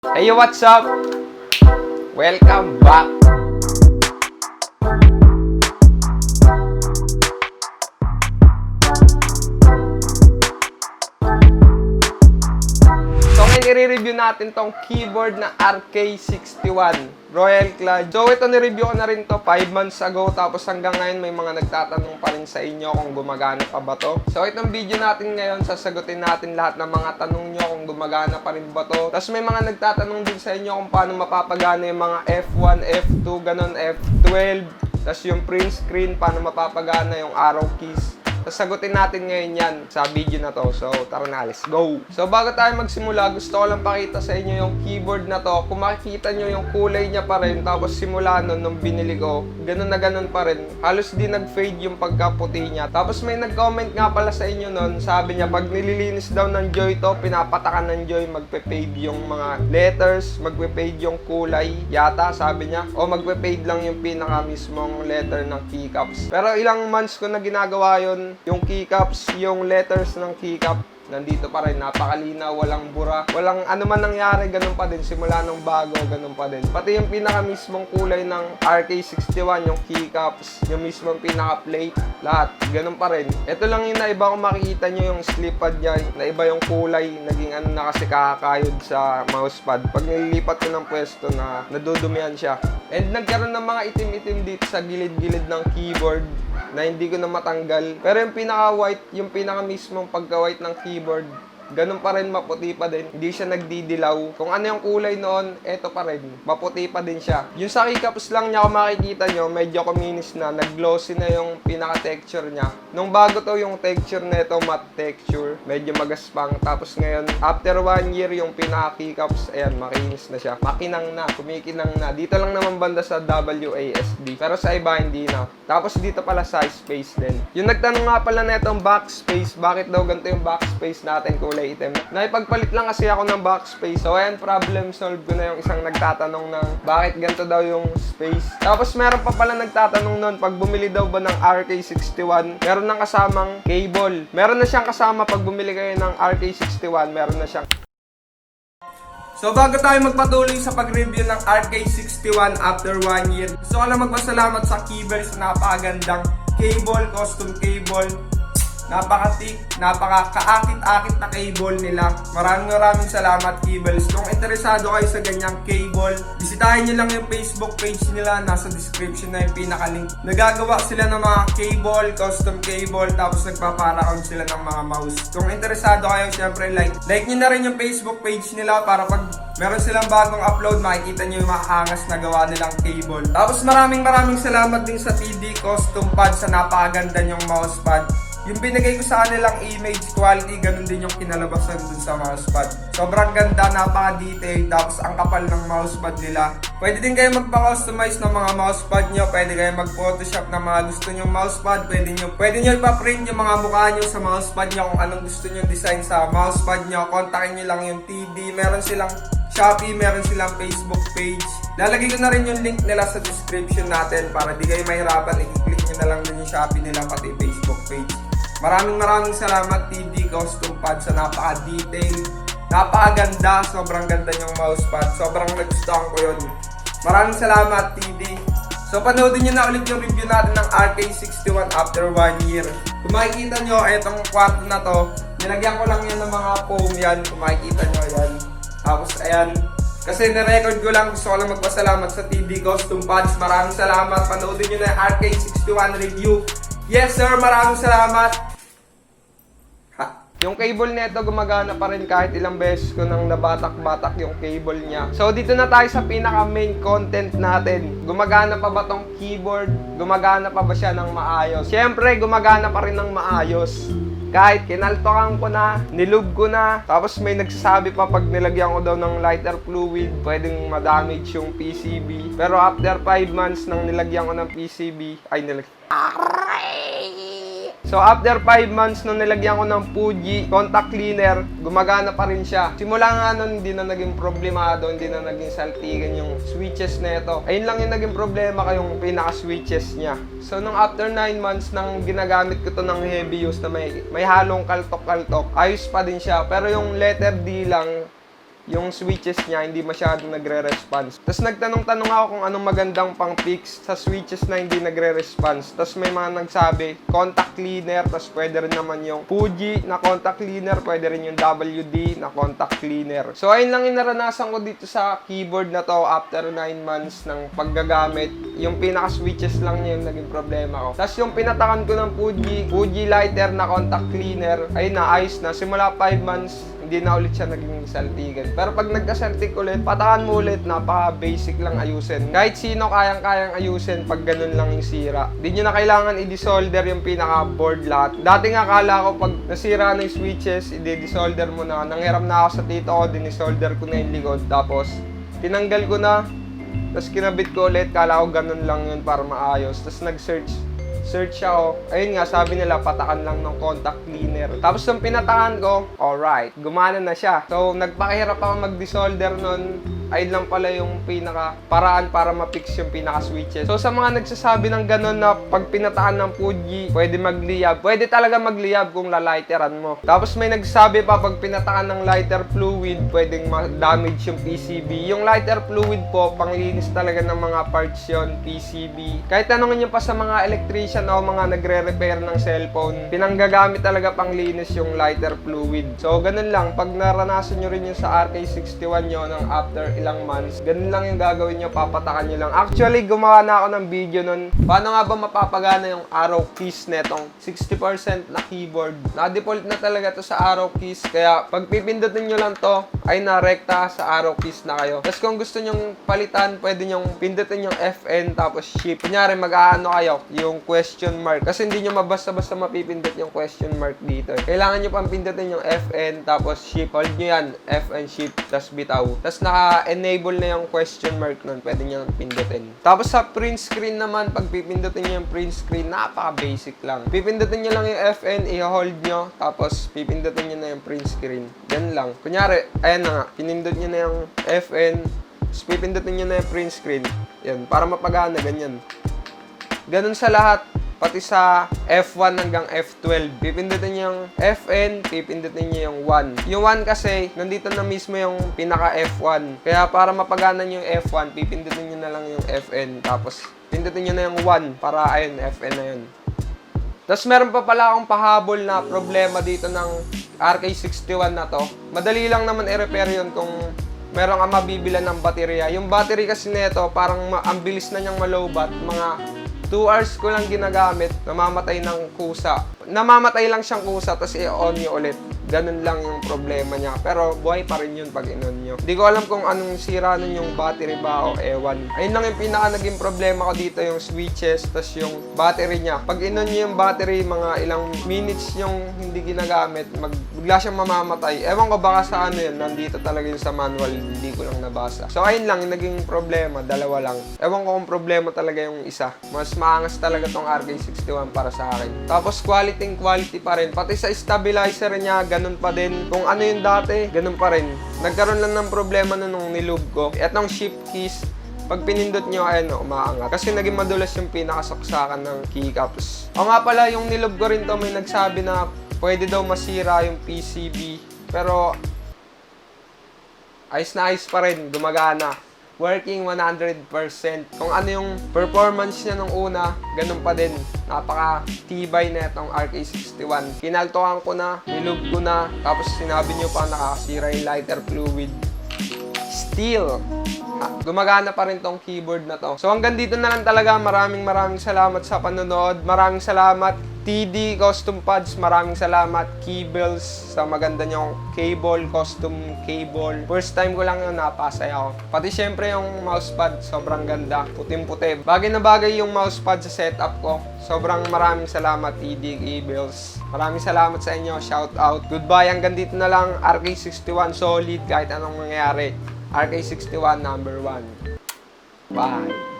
Hey, what's up? Welcome back. So, ngayon i-review natin tong keyboard na RK61 Royal Clad. So, ito ni-review ko na rin to 5 months ago. Tapos hanggang ngayon may mga nagtatanong pa rin sa inyo kung gumagana pa ba to. So, itong video natin ngayon, sasagutin natin lahat ng mga tanong nyo kung gumagana pa rin ba to. Tapos may mga nagtatanong din sa inyo kung paano mapapagana yung mga F1, F2, ganon, F12. Tapos yung print screen, paano mapapagana yung arrow keys. Sasagutin natin ngayon yan sa video na to. So, tara na, let's go! So, bago tayo magsimula, gusto ko lang pakita sa inyo yung keyboard na to. Kung makikita nyo yung kulay niya pa rin, tapos simula nun, nung binili ko, ganun na ganun pa rin. Halos di nag-fade yung pagkaputi niya. Tapos may nag-comment nga pala sa inyo nun, sabi niya, pag nililinis daw ng Joy to, pinapatakan ng Joy, magpe-fade yung mga letters, magpe-fade yung kulay, yata, sabi niya. O magpe-fade lang yung pinaka mismong letter ng keycaps. Pero ilang months ko na ginagawa yun, yung keycaps, yung letters ng keycap, nandito pa rin, napakalinaw, walang bura, walang ano man nangyari, ganun pa din, simula nung bago, ganun pa din. Pati yung pinaka mismong kulay ng RK61, yung keycaps, yung mismong pinaka plate, lahat, ganun pa rin. Ito lang yung naiba, kung makikita nyo yung slip pad niya, naiba yung kulay, naging ano na kasi kakakayod sa mousepad. Pag nililipat ko ng pwesto na nadudumihan siya. And nagkaroon ng mga itim-itim dito sa gilid-gilid ng keyboard na hindi ko na matanggal. Pero yung pinaka-white, yung pinaka-mismong pagka-white ng keyboard, ganun pa rin, maputi pa din. Hindi siya nagdidilaw. Kung ano yung kulay noon, eto pa rin. Maputi pa din siya. Yung sa keycaps lang niya, kung makikita nyo, medyo kuminis na. Nag-glossy na yung pinaka-texture niya. Nung bago to yung texture na ito, matte texture. Medyo magaspang. Tapos ngayon, after 1 year, yung pinaka-keycaps, ayan, makinis na siya. Makinang na, kumikinang na. Dito lang naman banda sa WASD. Pero sa iba, hindi na. Tapos dito pala sa space din. Yung nagtanong nga pala na itong backspace, bakit daw ganito yung backspace natin, kulay item. Naipagpalit lang kasi ako ng backspace. So, ayan, problem solve ko na yung isang nagtatanong ng bakit ganito daw yung space. Tapos, meron pa pala nagtatanong nun, pag bumili daw ba ng RK61, meron nang kasamang cable. Meron na siyang kasama pag bumili kayo ng RK61, meron na siyang. So, bago tayo magpatuloy sa pag-review ng RK61 after 1 year, gusto ko lang magpasalamat sa Keybells sa napakagandang cable, custom cable. Napaka-thick, napaka-kaakit-akit na cable nila. Maraming salamat, Keybells. Kung interesado kayo sa ganyang cable, bisitahin nyo lang yung Facebook page nila. Nasa description na yung pinaka-link. Nagagawa sila ng mga cable, custom cable, tapos nagpaparaon sila ng mga mouse. Kung interesado kayo, syempre like nyo na rin yung Facebook page nila para pag meron silang bagong upload, makikita nyo yung mga angas na gawa nilang cable. Tapos maraming salamat din sa TD Custom Pad sa napakaganda nyong mousepad. Yung binigay ko sa kanilang image quality, ganun din yung kinalabasan dun sa mousepad. Sobrang ganda, napaka-detailed, tapos ang kapal ng mousepad nila. Pwede din kayo magpa-customize ng mga mousepad nyo, pwede kayo mag-photoshop ng mga gusto nyo mousepad, pwede nyo ipa-print yung mga mukha nyo sa mousepad nyo kung anong gusto nyo design sa mousepad nyo. Kontakin nyo lang yung TD, meron silang Shopee, meron silang Facebook page. Lalagay ko na rin yung link nila sa description natin para di kayo mahirapan, i-click nyo na lang din yung Shopee nila pati Facebook page. Maraming salamat TD Custom Pad sa napaka-detailed, napakaganda, sobrang ganda yung mousepad, sobrang nagustuhan ko yun. Maraming salamat TD. So panoodin nyo na ulit yung review natin ng RK61 after 1 year. Kung makikita nyo, etong kwarto na to, nilagyan ko lang yan ng mga foam yan, kung makikita nyo yan. Tapos ayan, kasi na-record ko lang, gusto ko lang magpasalamat sa TD Custom Pads. Maraming salamat, panoodin nyo na yung RK61 review. Yes sir, maraming salamat. Yung cable nito gumagana pa rin kahit ilang beses ko nang nabatak-batak yung cable niya. So dito na tayo sa pinaka main content natin. Gumagana pa ba tong keyboard? Gumagana pa ba siya ng maayos? Siyempre gumagana pa rin ng maayos. Kahit kinaltokan ko na, nilub ko na, tapos may nagsasabi pa pag nilagyan ko daw ng lighter fluid, pwedeng ma-damage yung PCB. Pero after 5 months nang nilagyan ko ng PCB, So after 5 months nung nilagyan ko ng Fuji contact cleaner, gumagana pa rin siya. Simula nga nun, hindi na naging problemado, hindi na naging saltigan yung switches na ito. Ayun lang yung naging problema, kayong pinaka-switches niya. So nung after 9 months nang ginagamit ko to ng heavy use na may halong kaltok-kaltok, ayos pa din siya. Pero yung letter D lang, yung switches niya hindi masyadong nagre-response. Tapos nagtanong-tanong ako kung anong magandang pang-fix sa switches na hindi nagre-response. Tapos may mga nagsabi, contact cleaner, tapos pwede rin naman yung Fuji na contact cleaner, pwede rin yung WD na contact cleaner. So ayun lang yung naranasan ko dito sa keyboard na to after 9 months ng paggagamit. Yung pinaka-switches lang niya yung naging problema ko. Tapos yung pinatakan ko ng Fuji lighter na contact cleaner, ayun na, ayos na. Simula 5 months, hindi na ulit siya naging saltigan. Pero pag nagka-saltik ulit, patakan mo ulit, napaka-basic lang ayusin. Kahit sino kayang-kayang ayusin pag ganun lang yung sira. Hindi nyo na kailangan i-desolder yung pinaka-board lahat. Dati nga akala ko pag nasira na yung switches, i-desolder mo na. Nanghiram na ako sa tito ko, dinisolder ko na yung likod. Tapos, tinanggal ko na. Tapos kinabit ko ulit, kala ko ganun lang yun para maayos. Tapos nag-search ako. Ayun nga, sabi nila, patakan lang ng contact cleaner. Tapos nung pinatakan ko, alright, gumana na siya. So, nagpakahirap ako mag-desolder nun. Ayun lang pala yung pinaka-paraan para ma-fix yung pinaka-switches. So, sa mga nagsasabi ng ganun na pag pinatakan ng Fuji, pwede magliyab. Pwede talaga magliyab kung laliteran mo. Tapos may nagsabi pa, pag pinatakan ng lighter fluid, pwedeng ma-damage yung PCB. Yung lighter fluid po, panglinis talaga ng mga parts yun, PCB. Kahit tanongin nyo pa sa mga electrician o mga nagre-repair ng cellphone, pinanggagamit talaga panglinis yung lighter fluid. So, ganun lang. Pag naranasan nyo rin yun sa RK61 nyo ng after ilang months, ganun lang yung gagawin nyo, papatakan nyo lang. Actually, gumawa na ako ng video nun. Paano nga ba mapapagana yung arrow keys netong 60% na keyboard? Na-default na talaga to sa arrow keys, kaya pag pipindutin nyo lang to, ay narekta sa arrow keys na kayo. Tapos kung gusto nyong palitan, pwede nyong pindutin yung FN tapos shift. Kunyari, mag-aano kayo, yung question mark. Kasi hindi nyo mabasta-basta mapipindot yung question mark dito. Kailangan nyo pang pindutin yung FN tapos shift. Hold nyo yan, FN shift, tapos bitaw. Tapos naka-enable na yung question mark nun, pwede nyo pindutin. Tapos sa print screen naman, pag pipindutin nyo yung print screen, napaka-basic lang. Pipindutin nyo lang yung FN, i-hold nyo, tapos pipindutin nyo na yung print screen. Yan lang. Kunyari, ayan na nga, pinindot nyo na yung FN, tapos pipindutin nyo na yung print screen. Yan, para mapagana, ganyan. Ganun sa lahat. Pati sa F1 hanggang F12. Pipindutin nyo yung FN, pipindutin nyo yung 1. Yung 1 kasi, nandito na mismo yung pinaka F1. Kaya para mapagana nyo yung F1, pipindutin nyo na lang yung FN. Tapos, pindutin nyo na yung 1 para, ayun, FN na yun. Tapos, meron pa pala akong pahabol na problema dito ng RK61 na to. Madali lang naman i-repair yun kung meron ka mabibilan ng baterya. Yung battery kasi nito, parang ang bilis na niyang malobat. Mga 2 hours ko lang ginagamit, namamatay ng kusa. Namamatay lang siyang kusa, tapos i-on nyo ulit. Ganun lang yung problema niya. Pero buhay pa rin yun pag in-on nyo. Hindi ko alam kung anong sira nun yung battery ba o ewan. Ayun lang yung pinaka naging problema ko dito, yung switches, tapos yung battery niya. Pag in-on nyo yung battery, mga ilang minutes yung hindi ginagamit, bigla siyang mamamatay. Ewan ko baka sa ano yun, nandito talaga yun sa manual, hindi ko lang nabasa. So ayun lang, yung naging problema, dalawa lang. Ewan ko kung problema talaga yung isa. Mas maangas talaga tong RK61 para sa akin. Tapos quality pa rin. Pati sa stabilizer niya, ganun pa din. Kung ano yung dati, ganun pa rin. Nagkaroon lang ng problema nung nilube ko. Etong shift keys, pag pinindot nyo, ayun, umaangat. Kasi naging madulas yung pinakasaksakan ng keycaps. O nga pala, yung nilube ko rin to, may nagsabi na pwede daw masira yung PCB. Pero, ayos na ayos pa rin, gumagana. Working 100%. Kung ano yung performance niya nung una, ganun pa din. Napaka-tibay na itong RK61. Kinaltokan ko na, nilube ko na, tapos sinabi nyo pa nakakasira yung lighter fluid. Still, gumagana pa rin tong keyboard na to. So hanggang dito na lang talaga. Maraming salamat sa panonood. Maraming salamat TD Custom Pads. Maraming salamat Keybells sa maganda niyong cable, custom cable. First time ko lang yun, napasaya ako. Pati syempre yung mousepad, sobrang ganda. Puting-puti. Bagay na bagay yung mousepad sa setup ko. Sobrang maraming salamat TD Keybells. Maraming salamat sa inyo. Shout out. Goodbye. Hanggang dito na lang. RK61 solid kahit anong mangyari. RK61 number 1. Bye.